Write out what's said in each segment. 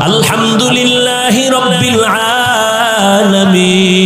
আলহামদুলিল্লাহি রাব্বিল আলামিন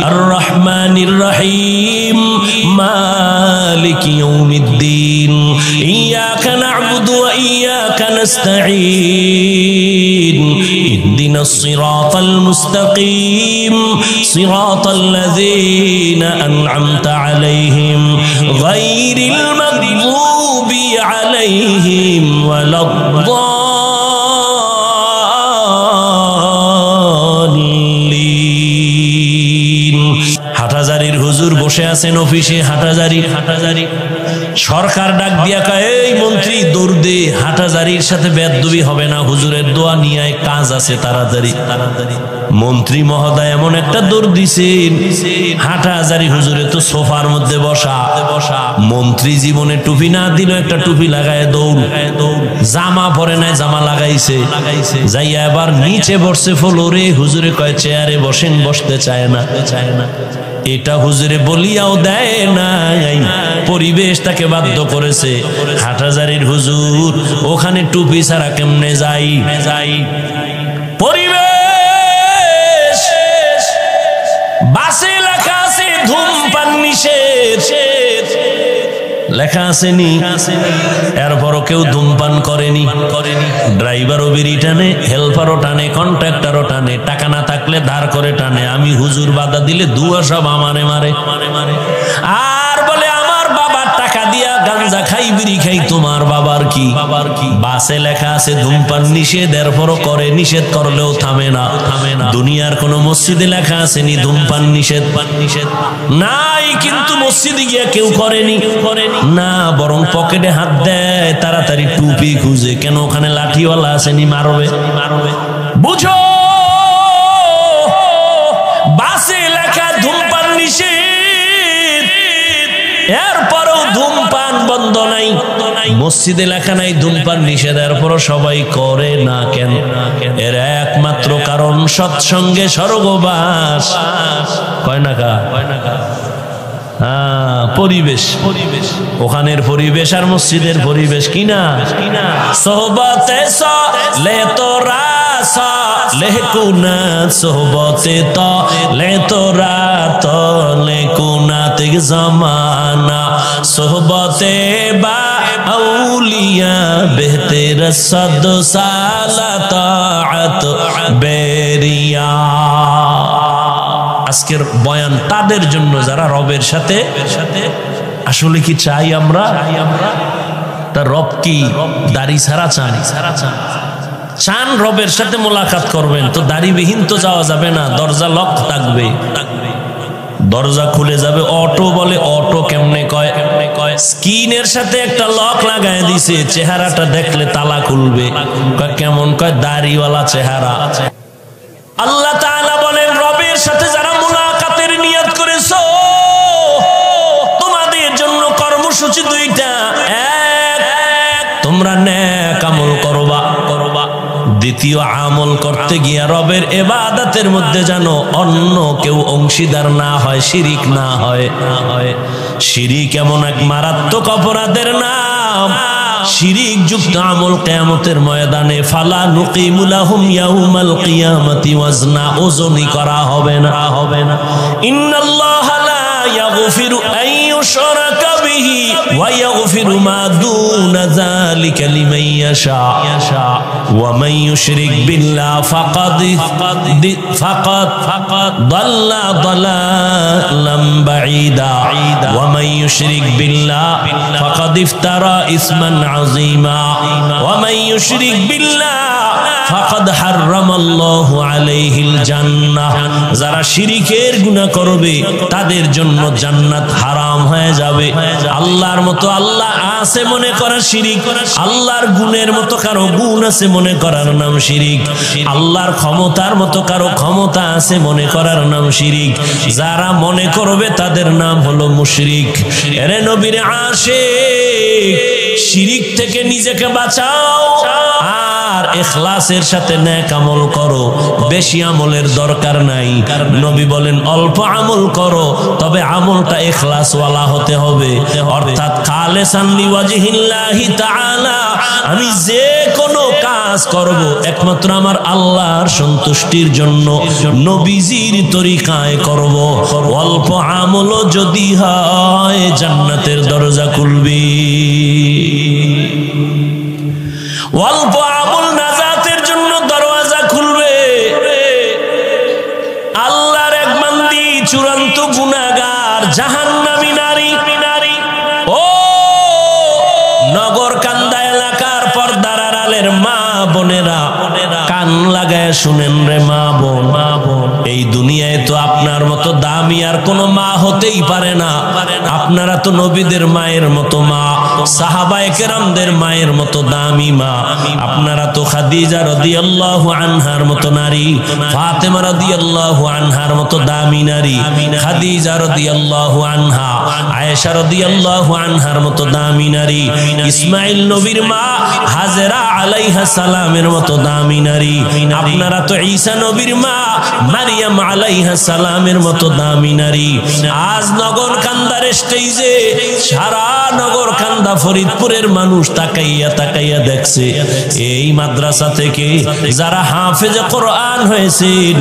আর রহমানির রহিম মালিকি ইয়াউমিদ্দিন ইয়াকা না'বুদু ওয়া ইয়াকা নাস্তাঈন ইহদিনাস সিরাতাল মুস্তাকিম সিরাতাল লাযীনা আন'আমতা আলাইহিম গায়রিল মাগদুবি আলাইহিম ওয়ালাদ-দাল্লিন। হাটহাজারীর হুজুর বসে আছেন অফিসে, হাটহাজারী সরকার ডাক দিয়া কয়, এই মন্ত্রী দৌড় দে, হাটহাজারীর সাথে বেয়াদবি হবে না, হুজুরের দোয়া নিয়ে কাজ আছে, তাড়াতাড়ি। মন্ত্রী মহোদয় এমন একটা দৌড় দিছেন, হাটহাজারী হুজুরে তো সোফার মধ্যে বসা। মন্ত্রী জীবনে টুপি না দিল, একটা টুপি লাগায় দৌড়। জামা পরে নাই, জামা লাগাইছে, যাইয়া এবার নিচে বসছে ফ্লোরে। হুজুরে কয় চেয়ারে বসেন, বসতে চায় না। এটা হুজুরে বলিয়াও দেয় নাই, পরিবেশ তাকে বাধ্য করেছে। হাটহাজারীর হুজুর ওখানে টুপি ছাড়া কেমনে যাই? পরিবেশ বাসে লেখা আছে ধূমপান নিষেধ, লেখা আসেনি, এরপরও কেউ ধূমপান করেনি। ড্রাইভারও বিড়ি টানে, হেল্পারও টানে, কন্ট্রাক্টরও টানে, টাকা না থাকলে ধার করে টানে। আমি হুজুর বাধা দিলে দুয়া সব আমারে মারে। আর বলে আমার বাবার টাকা দিয়া গাঞ্জা খাই, বিড়ি খাই, তোমার বাবার কি? বাসে লেখা আছে ধূমপান নিষেধ, এরপরও করে। নিষেধ করলেও থামে না। দুনিয়ার কোন মসজিদে লেখা আসেনি ধূমপান নিষেধ? নাই, কিন্তু মসজিদে গিয়া কেউ করেনি না, বরং পকেটে হাত দেয়, তাড়াতাড়ি টুপি খুঁজে। কেন? ওখানে লাঠিওয়ালা আসেনি, মারবে। বুঝো, বাসে লেখা ধূমপান নিষেধ, এরপরও ধূমপান বন্ধ নাই। মসজিদে লেখা নাই ধূমপান নিষেধ, এরপরও সবাই করে না। কেন? এর একমাত্র কারণ সৎসঙ্গে স্বর্গবাস। কয় না কা? পরিবেশ, ওখানের পরিবেশ আর মসজিদের পরিবেশ কিনা। সোহবতে লে তোরা লেকুনা, সোহবতে তো লে তোরা তো লেকুনা তেগ জমানা, সোহবতে বা আউলিয়া বেহতের সদ সালাত বেরিয়া। আজকের বয়ান তাদের জন্য যারা রবের সাথে আসলে কি চাই আমরা? তার রব কি দাড়ি ছাড়া চান? রবের সাথে মোলাকাত করবেন তো দাড়িবিহীন তো যাওয়া যাবে না, দরজা লক থাকবে। দরজা খুলে যাবে। অটো বলে, অটো কেমনে কয়? স্কিনের সাথে একটা লক লাগায় দিছে, চেহারাটা দেখলে তালা খুলবে। কেমন? কয় দাড়িওয়ালা চেহারা। আল্লাহ তাআলা বলেন, রবের সাথে যারা মুলাকাতের নিয়ত করেছো, তোমাদের জন্য কর্মসূচি দুইটা। এক, তোমরা নেক আমল করবা। দ্বিতীয়, আমল করতে গিয়া রবের ইবাদতের মধ্যে যেন অন্য কেউ অংশীদার না হয়, শিরিক না হয়। শিরিক এমন এক মারাত্মক অপরাধের নাম, শিরিক যুক্ত আমল কিয়ামতের ময়দানে ফালা নুকিমু লাহুম ইয়াউমাল কিয়ামাতি ওয়াজনা, ওজনই করা হবে না। ইন্নাল্লাহা লা ইয়াগফিরু আন ইউশরাকা বিহি ওয়া ইয়াগফিরু মা দুনা যালিকা লিমান ইয়াশা ওয়া মান ইউশরিক বিল্লাহি ফাকাদ দাল্লা দালালাম বাঈদা ওয়া মান ইউশরিক বিল্লাহি ফাকাদ ইফতারা ইসমান আযীমা ওয়া মান ইউশরিক বিল্লাহি ফাকাদ হারামাল্লাহু আলাইহিল জান্নাহ। যারা শিরিকের গুনাহ করবে তাদের জন্য জান্নাত হারাম হয়ে যাবে। আল্লাহর মতো আল্লাহ আছে মনে করা শিরিক, আল্লাহর গুণের মতো কারো গুণ আছে মনে করার নাম শিরিক, আল্লাহর ক্ষমতার মতো কারো ক্ষমতা আছে মনে করার নাম শিরিক। যারা মনে করবে তাদের নাম হলো মুশরিক। এরে নবীর আশিক, শিরিক থেকে নিজেকে বাঁচাও। আর আর ইখলাসের সাথে নেক আমল করো, বেশি আমলের দরকার নাই। নবী বলেন অল্প আমল করো, তবে আমলটা ইখলাসওয়ালা হতে হবে, অর্থাৎ খালিসান লিওয়াজহিল্লাহি তাআলা। আমি যে কোনো কাজ করব একমাত্র আমার আল্লাহর সন্তুষ্টির জন্য, নবীজির তরিকায় করব। অল্প আমলও যদি হয় জান্নাতের দরজা খুলবে। অল্প আমল নাজাতের জন্য দরওয়াজা খুলবে। আল্লাহর এক বান্দি চূড়ান্ত গুনাহগার জাহান্নামী নারী। ও নগর কান্দা এলাকার পর্দার আড়ালের মা বোনেরা, কান লাগায় শুনেন রে মা বোন, এই দুনিয়ায় তো আপনার মতো দামি আর কোনো মা হতেই পারে না। আপনারা তো নবীদের মায়ের মতো মা, সাহাবায়ে কেরামদের মায়ের মতো দামি মা। আপনারা তো খাদিজা রাদিয়াল্লাহু আনহার মতো নারী, ফাতেমা রাদিয়াল্লাহু আনহার মতো দামি নারী, খাদিজা রাদিয়াল্লাহু আনহা, আয়েশা রাদিয়াল্লাহু আনহার মতো দামি নারী, ইসমাইল নবীর মা হাজেরা আলাইহা সালামের মতো দামি নারী। আপনারা তো ঈসা নবীর মা মারিয়াম আলাইহা সালামের মতো দামি নারী। আজ নগর কান্দার স্টেজে সারা নগর কান্দা ফরিদপুরের মানুষ তাকাইয়া দেখছে, এই মাদ্রাসা থেকে যারা হাফেজে কোরআন হয়েছেন,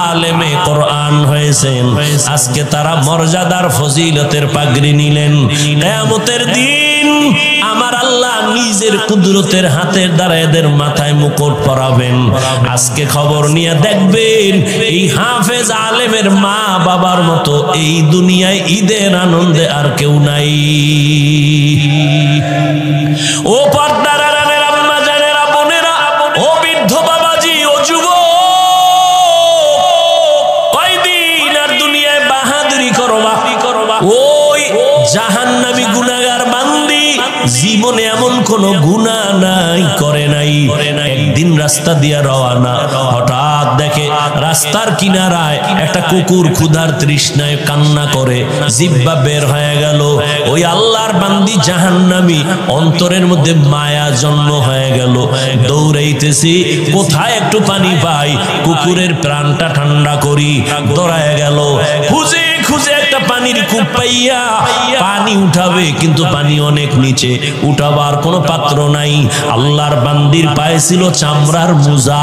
আলেমে কোরআন হয়েছেন, আজকে তারা মর্যাদার ফজিলতের পাগড়ি নিলেন। কিয়ামতের দিন আমার আল্লাহ নিজের কুদরতের হাতের দ্বারা এদের মাথায় মুকুট পরাবেন। আজকে খবর নিয়ে দেখবেন এই হাফেজ আলেমের মা বাবার মতো এই দুনিয়ায় ঈদের আনন্দে আর কেউ নাই। ও পর্দার আড়ালের আম্মা জানেরা, বোনেরা, ও বৃদ্ধ বাবাজি, ও যুবক, কয়দিন আর দুনিয়ায় বাহাদুরি করবা? ওই জাহান্নামী গুনাহগার বান্দি জীবনে এমন কোন গুনাহ নাই করে নাই। একদিন রাস্তা দিয়া রওনা, হঠাৎ দেখে রাস্তার কিনারায় একটা কুকুর ক্ষুধার তৃষ্ণায় কান্না করে, জিহ্বা বের হয়ে গেল। ওই আল্লাহর বান্দি জাহান্নামী, অন্তরের মধ্যে মায়া জন্ম হয়ে গেল। দৌড়াইতেছি, কোথায় একটু পানি পাই, কুকুরের প্রাণটা ঠান্ডা করি। দৌড়ায় গেল, খুঁজে খুঁজে একটা পানির কূপ পাইয়া পানি উঠাবে, কিন্তু পানি অনেক নিচে, উঠাবার কোনো পাত্র নাই। আল্লাহর বান্দির পায়ে ছিল চামড়ার মোজা,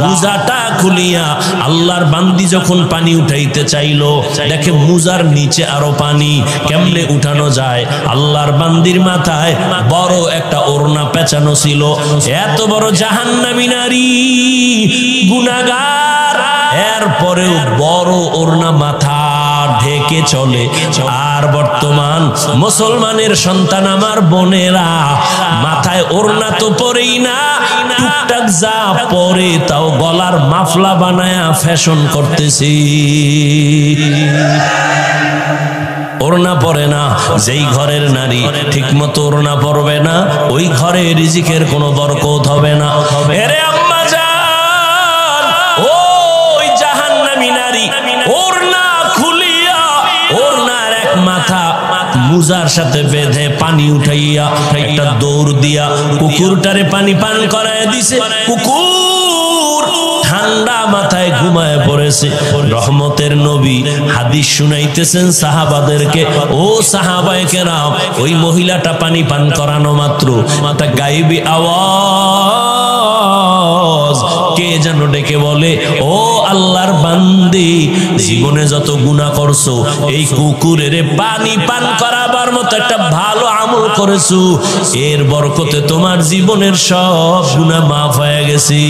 মোজাটা খুলিয়া আল্লাহর বান্দি যখন পানি উঠাইতে চাইলো, দেখে মোজার নিচে আরো পানি, কেমনে উঠানো যায়? আল্লাহর বান্দির মাথায় বড় একটা ওড়না পেঁচানো ছিল। এত বড় জাহান্নামী নারী, গুনাহগার, এরপরেও বড় ওড়না মাথা ঢেকে চলে। আর বর্তমান মুসলমানের সন্তান আমার বোনেরা, মাথায় ওড়না তো পরেই না, টুকটাক যা পরে তাও গলার মাফলা বানায়া ফ্যাশন করতেছি। ওড়না পরে না। যেই ঘরের নারী ঠিক মতো ওড়না পরবে না, ওই ঘরে রিজিকের কোনো বরকত হবে না। এরে আম্মা জান, ওই জাহান্নামী নারী ওড়না খুলিয়া, ওড়নার এক মাথা মুজার সাথে বেঁধে পানি উঠাইয়া একটা দৌড় দিয়া কুকুরটারে পানি পান করায় দিছে। কুকুর ঠান্ডা মাথায় ঘুমায় পড়েছে। রহমতের নবী হাদিস শুনাইতেছেন সাহাবাদেরকে, ও সাহাবায়ে কেরাম, ওই মহিলাটা পানি পান করানো মাত্র একটা গায়েবী আওয়াজ কে যেন ডেকে বলে, ও আল্লাহর বান্দি, জীবনে যত গুনাহ করছো, এই কুকুরের পানি পান করাবার মতো একটা ভালো আমল করেছো, এর বরকতে তোমার জীবনের সব গুনাহ মাফ হয়ে গেছে।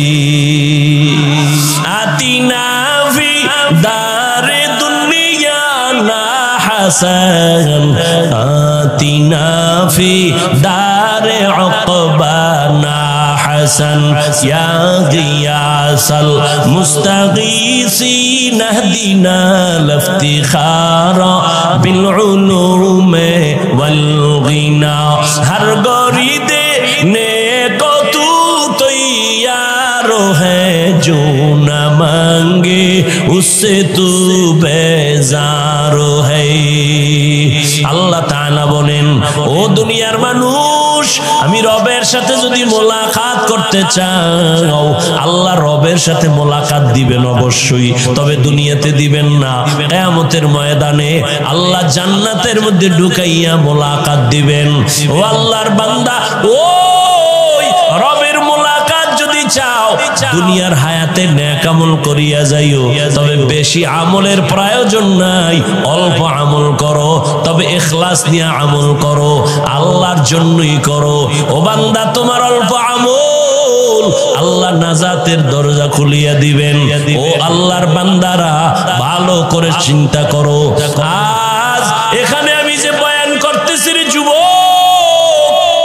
আতিনা ফি দারে দুনিয়া না হাসান, আতিনা ফি দারে উকবা না হাসান, ইয়া গিয়াসাল মুস্তাগীসিন ইহদিনা লিফতিখারা বিল উলুমে ওয়াল গিনা। হর গরিদে নেকো তু তৈয়ার है जो न मांगे उससे तू बेजार है। আল্লাহ তাআলা বলেন, ও দুনিয়ার মানুষ, আমি আমি রবের সাথে যদি মোলাকাত করতে চাও, আল্লাহ রবের সাথে মোলাকাত দিবেন অবশ্যই, তবে দুনিয়াতে দিবেন না। কিয়ামতের ময়দানে আল্লাহ জান্নাতের মধ্যে ঢুকাইয়া মোলাকাত দিবেন। ও আল্লাহর বান্দা, ওই রবের মোলাকাত যদি চাও, দুনিয়ার হায়াতে নেক আমল করিয়া যাইও, তবে বেশি আমলের প্রয়োজন নাই, অল্প আমল করো, তবে ইখলাস নিয়ে আমল করো, আল্লাহর জন্যই করো। ও বান্দা, তোমার অল্প আমল আল্লাহ নাজাতের দরজা খুলিয়া দিবেন। ও আল্লাহর বান্দারা, ভালো করে চিন্তা করো। আজ এখানে আমি যে বয়ান করতেছি রে যুবক,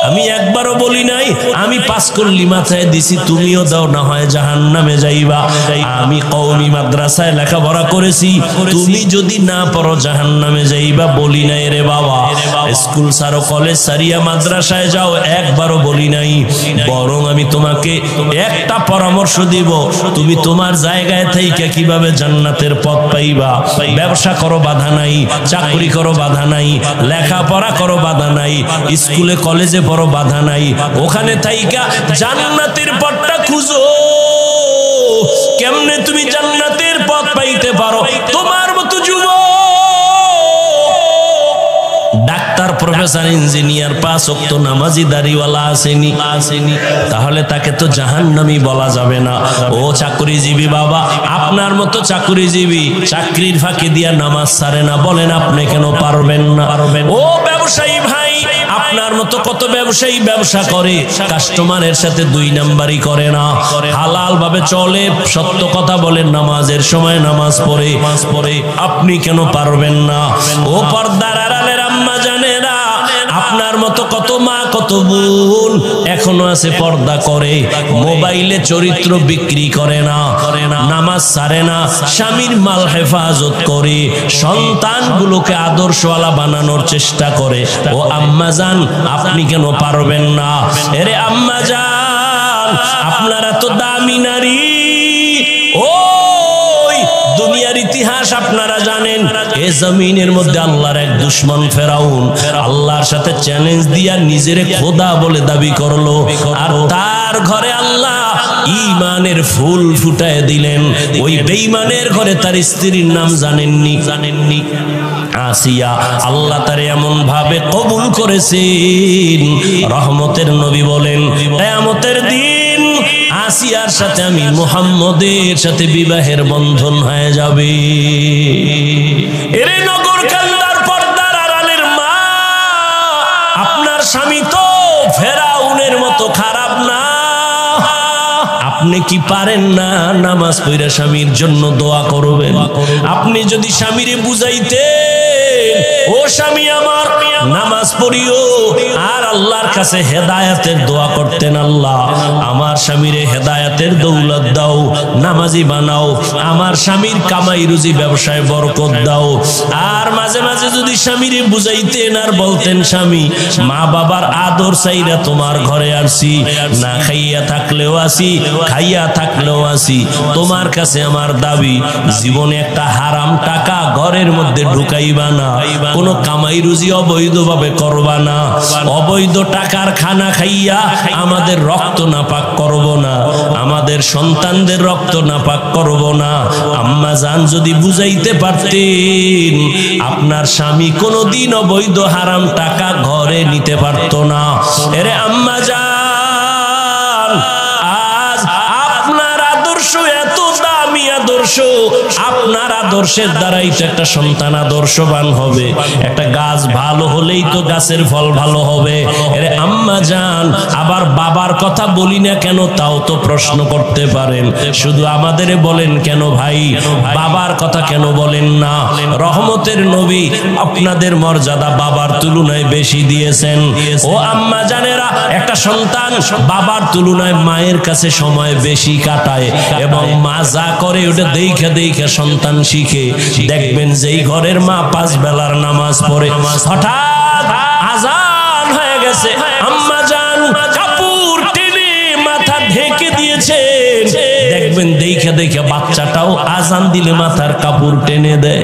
আমি একবারও বলি নাই আমি পাস করলি মাথায় দিছি তুমিও দাও, না হয় জাহান্নামে যাইবা। আমি কওমি মাদ্রাসায় লেখাপড়া করেছি, তুমি যদি না পড়ো জাহান্নামে যাইবা বলি নাই রে বাবা। স্কুল ছাড়ো, কলেজ ছাড়িয়া মাদ্রাসায় যাও, একবারও বলি নাই। বরং আমি তোমাকে একটা পরামর্শ দিব, তুমি তোমার জায়গায় থেকে কিভাবে জান্নাতের পথ পাইবা। ব্যবসা করো, বাধা নাই। চাকরি করো, বাধা নাই। লেখাপড়া করো, বাধা নাই। স্কুলে কলেজে পড়ো, বাধা নাই। ওখানে থাইকা জান্নাতের পথটা খুঁজো। কেমনে তুমি জান্নাতের পথ পাইতে পারো? তোমার মতো যুবক, ডাক্তার, প্রফেসর, ইঞ্জিনিয়ার, 5 ওয়াক্ত নামাজি, দাড়িওয়ালা আসেনি, তাহলে তাকে তো জাহান্নামী বলা যাবে না। ও চাকরিজীবী বাবা, আপনার মতো চাকরিজীবী চাকরির ফাঁকি দিয়া নামাজ ছাড়ে না, বলেন আপনি কেন পারবেন না? ও ব্যবসায়ী ভাই, আপনার মতো কত ব্যবসায়ী ব্যবসা করে, কাস্টমারের সাথে 2 নাম্বারই করে না, হালাল ভাবে চলে, সত্য কথা বলেন, নামাজের সময় নামাজ পড়ে, আপনি কেন পারবেন না? ও পর্দার আড়ালের আম্মা জানেরা, আপনার মতো কত মা, কত বোন এখনো আছে পর্দা করে, মোবাইলে চরিত্র বিক্রি করে না, নামাজ ছাড়ে না, স্বামীর মাল হেফাজত করে, সন্তানগুলোকে আদর্শওয়ালা বানানোর চেষ্টা করে। ও আম্মা জান, আপনি কেন পারবেন না? এরে আম্মা জান, আপনারা তো দামি নারী। ওই দুনিয়ার ইতিহাস আপনারা জানেন, এ জমিনের মধ্যে আল্লাহর এক দুশমন ফেরাউন আল্লাহর সাথে চ্যালেঞ্জ দিয়া নিজেরে খোদা বলে দাবি করলো, আর তার ঘরে আল্লাহ ঈমানের ফুল ফুটায় দিলেন। ওই বেঈমানের ঘরে তার স্ত্রীর নাম জানেননি? আসিয়া। আল্লাহ তার এমন ভাবে কবুল করেছেন, রহমতের নবী বলেন, কিয়ামতের দিন আসিয়ার সাথে আমি মুহাম্মদের সাথে বিবাহের বন্ধন হয়ে যাবে। এরে নগর কান্দার পর্দার আড়ালের মা, আপনার স্বামী তো ফেরাউনের মতো খারাপ না। আপনি কি পারেন না নামাজ পড়া স্বামীর জন্য দোয়া করবেন? আপনি যদি স্বামীরে বুঝাইতে, ও স্বামী আমার নামাজ পড়িও, আর আল্লাহর কাছে হেদায়েতের দোয়া করতেন, আল্লাহ আমার স্বামীরে হেদায়েতের দৌলত দাও, নামাজি বানাও, আমার স্বামীর কামাই রুজি ব্যবসায় বরকত দাও। আর মাঝে মাঝে যদি স্বামীরে বুঝাইতেন আর বলতেন, স্বামী মা বাবার আদর চাইরা তোমার ঘরে আসি, না খাইয়া থাকলেও আসি, খাইয়া থাকলেও আসি, তোমার কাছে আমার দাবি, জীবনে একটা হারাম টাকা ঘরের মধ্যে ঢুকাইবা না, কোনো কামাই রুজি অবৈধভাবে করবা না, অবৈধ টাকার খানা খাইয়া আমাদের রক্ত নাপাক করব না, আমাদের সন্তানদের রক্ত নাপাক করব না। আম্মা জান যদি বুঝাইতে পারতেন, আপনার স্বামী কোনোদিন অবৈধ হারাম টাকা ঘরে নিতে পারত না। এরে আম্মা জান, আজ আপনার আদর্শ এত দামি আদর্শ, আপনার আদর্শের দ্বারাই তো একটা সন্তান আদর্শবান হবে। একটা গাছ ভালো হলেই তো গাছের ফল ভালো হবে। এরে আম্মা জান, আবার বাবার কথা বলি না কেন তাও তো প্রশ্ন করতে পারেন। শুধু আমাদের বলেন কেন ভাই, বাবার কথা কেন বলেন না? রহমতের নবী আপনাদের মর্যাদা বাবার তুলনায় বেশি দিয়েছেন। ও আম্মা জানেরা, একটা সন্তান বাবার তুলনায় মায়ের কাছে সময় বেশি কাটায়, এবং মা যা করে ওটা দেখে দেখে সন্তান শিখে। দেখবেন যেই ঘরের মা 5 বেলার নামাজ পড়ে, হঠাৎ আজান হয়ে গেছে, আম্মা জান কাপড় টেনে মাথা ঢেকে দিয়েছেন, দেখবেন দেখে দেখে বাচ্চাটাও আজান দিলে মাথার কাপড় টেনে দেয়।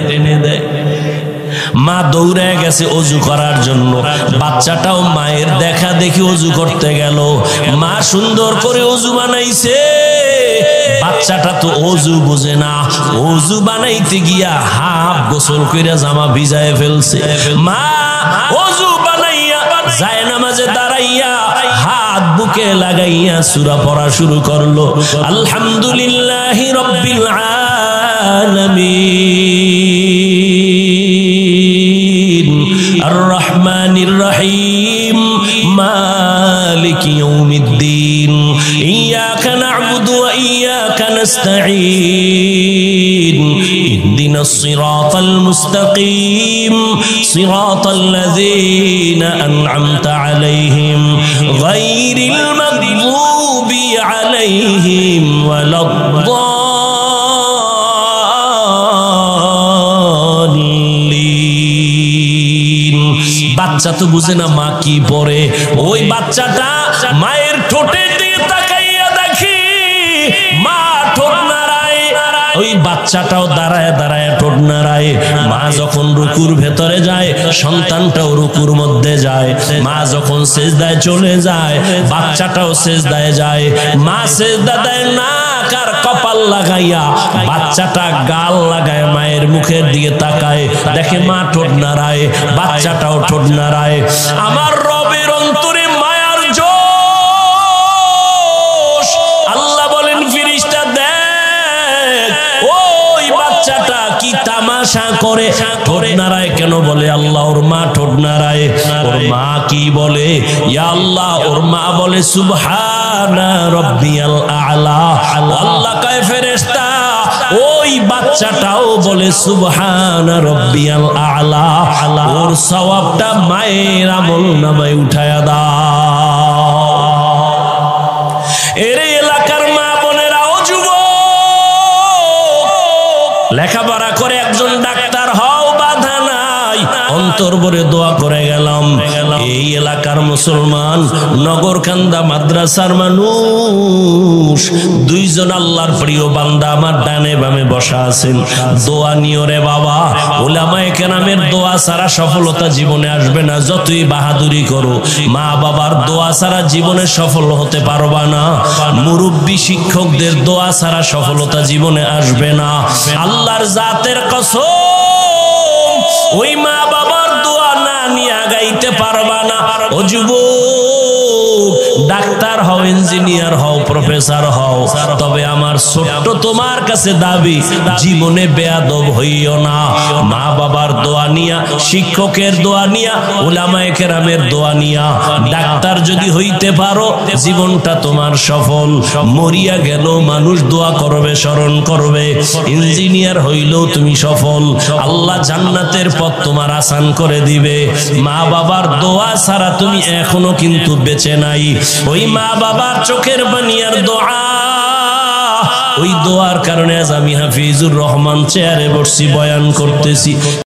মা দৌড়ে গেছে অজু করার জন্য, বাচ্চাটাও মায়ের দেখা দেখি অজু করতে গেল। মা সুন্দর করে অজু বানাইছে, বাচ্চাটা তো অজু বুঝে না, অজু বানাইতে গিয়া হাফ গোসল কইরা জামা ভিজায় ফেলছে। মা অজু বানাইয়া জায়নামাজে দাঁড়াইয়া হাত বুকে লাগাইয়া সূরা পড়া শুরু করলো, আলহামদুলিল্লাহি রাব্বিল আলামিন আর রহমানির রহিম মালিকি ইয়াউমিদ্দিন ইয়াকা না'বুদু ওয়া ইয়াকা নাস্তাঈন ইহদিনাস সিরাতাল মুস্তাকিম সিরাতাল লাযীনা আন'আমতা আলাইহিম গায়রিল মাগদুবি আলাইহিম ওয়ালাদ-দাল্লিন। বাচ্চা তো বুঝে না মা কি পড়ে। ওই বাচ্চাটা মায়ের ঠোঁটের দিকে তাকাইয়া দেখি মা ঠোঁট নাড়ায়, ওই বাচ্চাটাও দাঁড়ায় দাঁড়ায় ঠোঁট নাড়ায়। মা যখন রুকুর ভেতরে যায়, সন্তানটাও রুকুর মধ্যে যায়। মা যখন সেজদায় চলে যায়, বাচ্চাটাও সেজদায় যায়। মা সেজদা দেয় না কার কপাল লাগাইয়া, বাচ্চাটা গাল লাগায় মায়ের মুখের দিকে তাকায়, দেখে মা ঠোঁট নাড়ায়, বাচ্চাটাও ঠোঁট নাড়ায়। আমার রবের অন্তরে মায়ার জোশ। আল্লাহ বলেন ফেরেশতা দেখ ওই বাচ্চাটা কি তামাশা করে, ঠোঁট নাড়ায় কেন? বলে আল্লাহ ওর মা ঠোঁট নাড়ায়। ওর মা কি বলে? ইয়া আল্লাহ, ওর মা বলে সুবহানা রাব্বিয়াল আ'লা। আল্লাহ কয় ফেরেশতা ওই বাচ্চাটাও বলে সুবহানা রাব্বিয়াল আ'লা, ওর সওয়াবটা মায়ের আমল নামায় উঠায়া দাও। এর এলাকার মা বোনেরা ও যুবক, লেখাপড়া করে একজন ডাক্তার হও, বাধা নাই, অন্তর ভরে দোয়া করে গেলাম। এই এলাকার মুসলমান, নগরকান্দা মাদ্রাসার মানুষ, দুইজন আল্লাহর প্রিয় বান্দা আমার ডানে বামে বসা আছেন। দোয়া নিও রে বাবা, উলামায়ে কেরামের দোয়া ছাড়া সফলতা জীবনে আসবে না। যতই বাহাদুরি করো, মা বাবার দোয়া ছাড়া জীবনে সফল হতে পারবা না। মুরব্বী শিক্ষকদের দোয়া ছাড়া সফলতা জীবনে আসবে না। আল্লাহর জাতের কসম, ওই মা বাবার দোয়া না নিয়ে আগাইতে পারবা না। ও যুবক, ডাক্তার হও, ইঞ্জিনিয়ার হও, প্রফেসর হও, তবে আমার ছোট্ট তোমার কাছে দাবি, জীবনে বেয়াদব হইও না। মা বাবার দোয়া নিয়া, শিক্ষকের দোয়া নিয়া, উলামায়ে কেরামের দোয়া নিয়া ডাক্তার যদি হইতে পারো, জীবনটা তোমার সফল। মরিয়া গেল মানুষ দোয়া করবে, স্মরণ করবে। ইঞ্জিনিয়ার হইলেও তুমি সফল, আল্লাহ জান্নাতের পথ তোমার আসান করে দিবে। মা বাবার দোয়া ছাড়া তুমি এখনো কিন্তু বেঁচে নাই। ওই মা বাবার চোখের পানির দোয়া, ওই দোয়ার কারণে আজ আমি হাফিজুর রহমান চেয়ারে বসছি, বয়ান করতেছি।